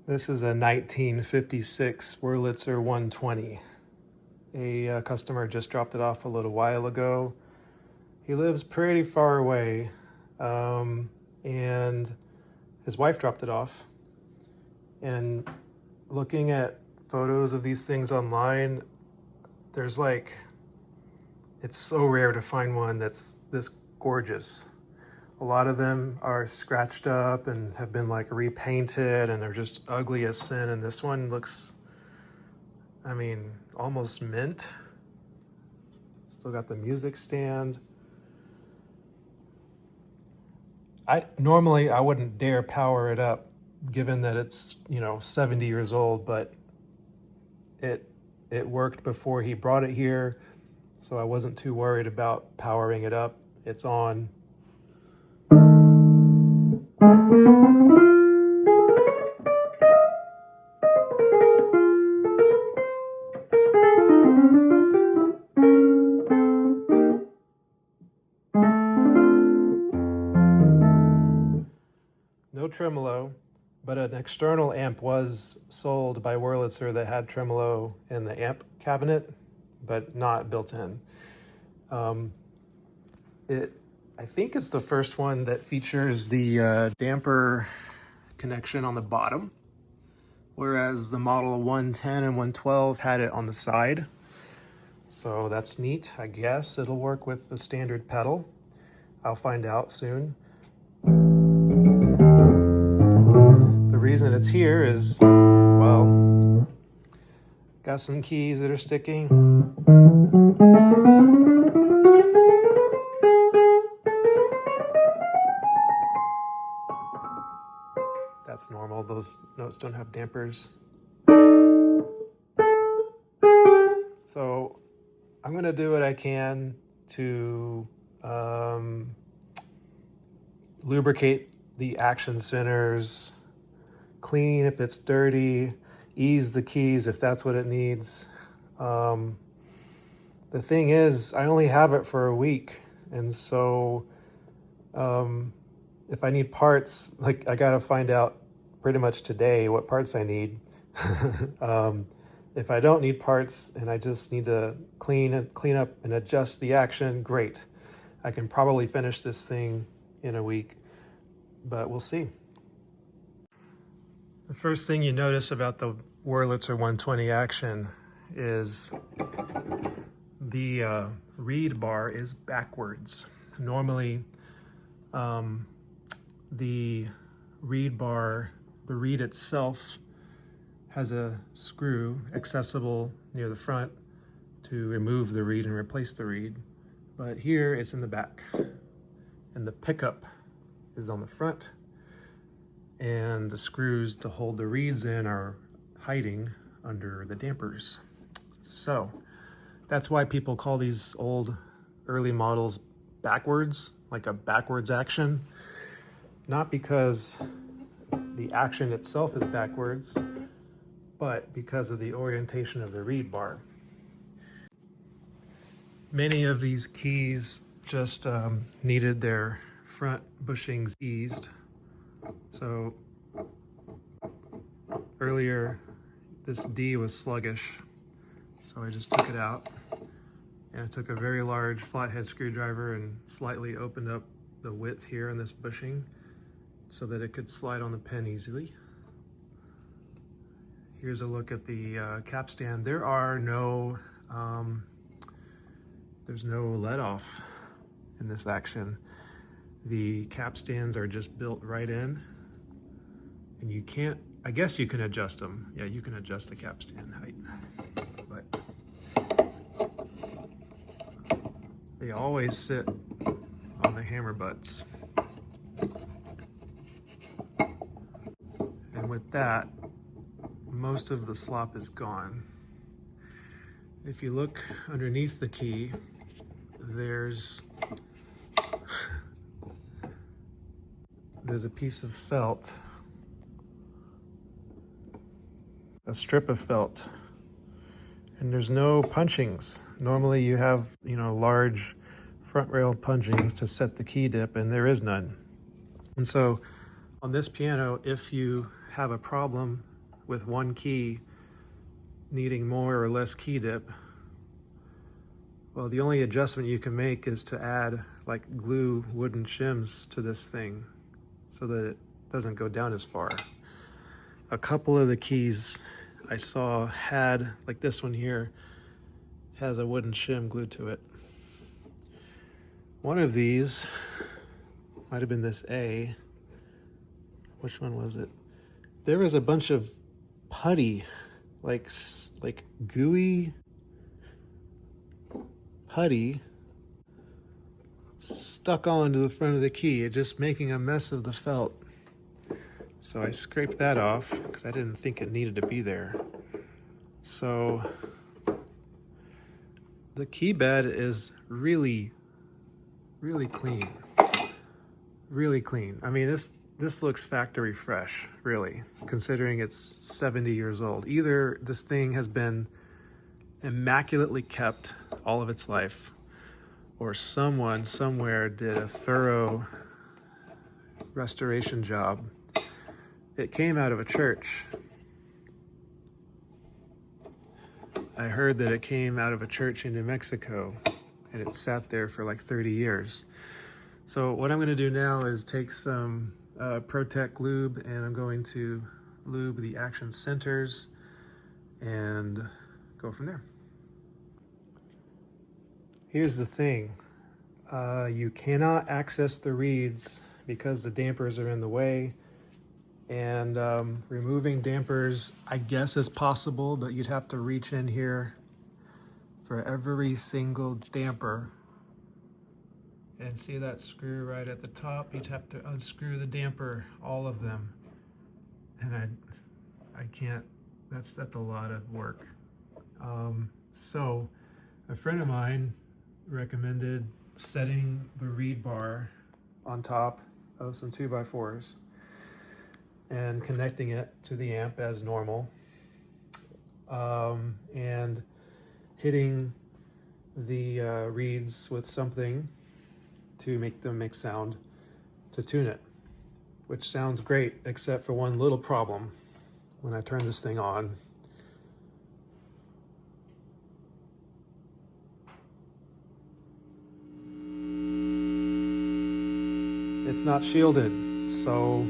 This is a 1956 Wurlitzer 120. A customer just dropped it off a little while ago. He lives pretty far away, and his wife dropped it off. And looking at photos of these things online, it's so rare to find one that's this gorgeous. A lot of them are scratched up and have been repainted and they're just ugly as sin. And this one looks, almost mint. Still got the music stand. Normally I wouldn't dare power it up given that it's, 70 years old, but it worked before he brought it here. So I wasn't too worried about powering it up. It's on. No tremolo, but an external amp was sold by Wurlitzer that had tremolo in the amp cabinet, but not built in. I think it's the first one that features the damper connection on the bottom, whereas the model 110 and 112 had it on the side. So that's neat. I guess it'll work with the standard pedal. I'll find out soon. The reason it's here is, well, got some keys that are sticking. That's normal. Those notes don't have dampers. So I'm going to do what I can to lubricate the action centers, clean if it's dirty, ease the keys if that's what it needs. The thing is, I only have it for a week, and so if I need parts, I gotta find out pretty much today what parts I need. If I don't need parts and I just need to clean up and adjust the action, great. I can probably finish this thing in a week, but we'll see. The first thing you notice about the Wurlitzer 120 action is the reed bar is backwards. Normally, the reed bar, the reed itself, has a screw accessible near the front to remove the reed and replace the reed. But here it's in the back, and the pickup is on the front, and the screws to hold the reeds in are hiding under the dampers. So that's why people call these old early models backwards, like a backwards action. Not because the action itself is backwards, but because of the orientation of the reed bar. Many of these keys just needed their front bushings eased. So earlier, this D was sluggish, so I just took it out. And I took a very large flathead screwdriver and slightly opened up the width here in this bushing so that it could slide on the pin easily. Here's a look at the cap stand. There's no let off in this action. The cap stands are just built right in, and you can't, I guess you can adjust them. Yeah, you can adjust the cap stand height, but they always sit on the hammer butts. And with that, most of the slop is gone. If you look underneath the key, there's a piece of felt, a strip of felt, and there's no punchings. Normally you have, large front rail punchings to set the key dip, and there is none. And so on this piano, if you have a problem with one key needing more or less key dip. Well, the only adjustment you can make is to add like glue wooden shims to this thing so that it doesn't go down as far. A couple of the keys I saw had, like this one here, has a wooden shim glued to it. One of these might have been this A. Which one was it? There was a bunch of putty, like gooey putty stuck onto the front of the key, it just making a mess of the felt. So I scraped that off because I didn't think it needed to be there. So the key bed is really clean. Really clean. I mean, this looks factory fresh, really, considering it's 70 years old. Either this thing has been immaculately kept all of its life, or someone somewhere did a thorough restoration job. It came out of a church. I heard that it came out of a church in New Mexico, and it sat there for like 30 years. So what I'm going to do now is take some Protect lube, and I'm going to lube the action centers and go from there. Here's the thing. You cannot access the reeds because the dampers are in the way, and removing dampers, I guess, is possible, but you'd have to reach in here for every single damper. And see that screw right at the top? You'd have to unscrew the damper, all of them. And I can't, that's a lot of work. So a friend of mine recommended setting the reed bar on top of some 2x4s and connecting it to the amp as normal, and hitting the reeds with something to make them make sound to tune it, which sounds great, except for one little problem. When I turn this thing on, it's not shielded, so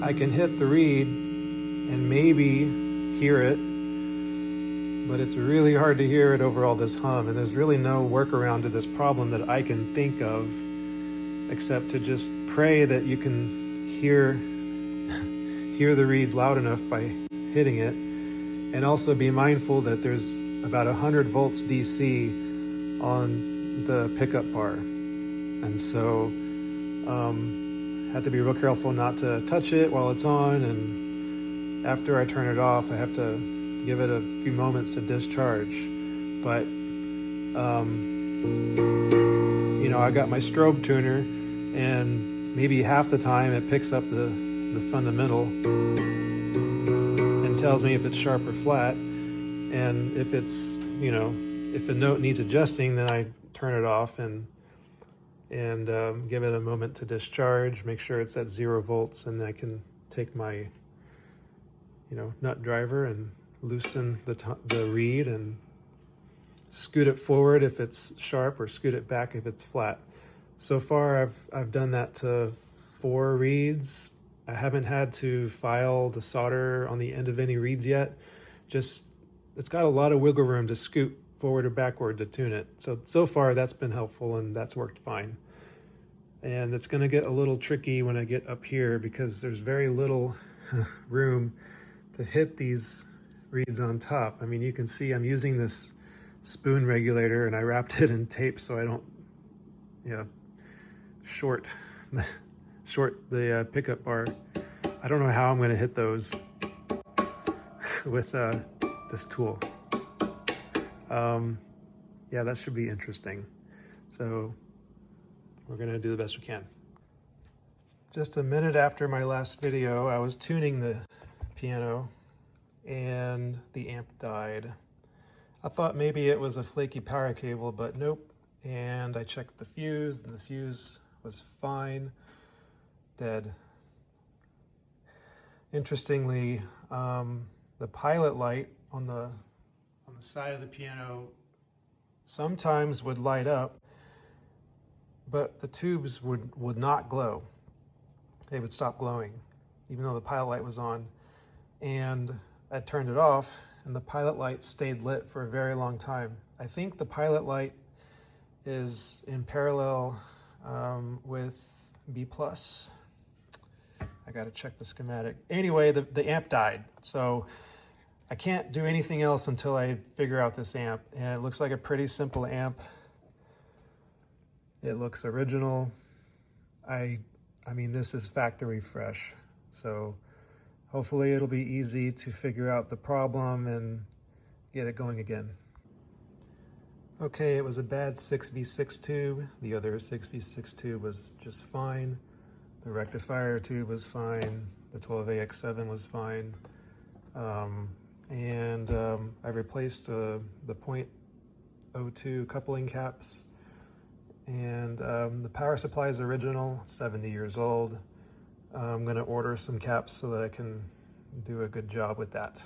I can hit the reed and maybe hear it, but it's really hard to hear it over all this hum, and there's really no workaround to this problem that I can think of except to just pray that you can hear the reed loud enough by hitting it, and also be mindful that there's about 100 volts DC on the pickup bar, and so have to be real careful not to touch it while it's on, and after I turn it off, I have to give it a few moments to discharge. But you know, I got my strobe tuner, and maybe half the time it picks up the fundamental and tells me if it's sharp or flat, and if it's, you know, if a note needs adjusting, then I turn it off and give it a moment to discharge, make sure it's at 0 volts, and I can take my, you know, nut driver and loosen the reed and scoot it forward if it's sharp, or scoot it back if it's flat. So far I've done that to 4 reeds. I haven't had to file the solder on the end of any reeds yet. Just, it's got a lot of wiggle room to scoot forward or backward to tune it. So far that's been helpful, and that's worked fine. And it's going to get a little tricky when I get up here because there's very little room to hit these reeds on top. I mean, you can see I'm using this spoon regulator, and I wrapped it in tape so I don't, you know, short the pickup bar. I don't know how I'm going to hit those with this tool. Yeah, that should be interesting. So we're going to do the best we can. Just a minute after my last video, I was tuning the piano and the amp died. I thought maybe it was a flaky power cable, but nope, and I checked the fuse, and the fuse was fine, dead. Interestingly, the pilot light on the side of the piano sometimes would light up, but the tubes would not glow. They would stop glowing, even though the pilot light was on. And I turned it off, and the pilot light stayed lit for a very long time. I think the pilot light is in parallel with B+. I gotta check the schematic. Anyway, the amp died, so I can't do anything else until I figure out this amp. And it looks like a pretty simple amp. It looks original. I mean, this is factory fresh, so hopefully it'll be easy to figure out the problem and get it going again. Okay, it was a bad 6V6 tube. The other 6V6 tube was just fine. The rectifier tube was fine. The 12AX7 was fine. I replaced the .02 coupling caps. And the power supply is original, 70 years old. I'm gonna order some caps so that I can do a good job with that.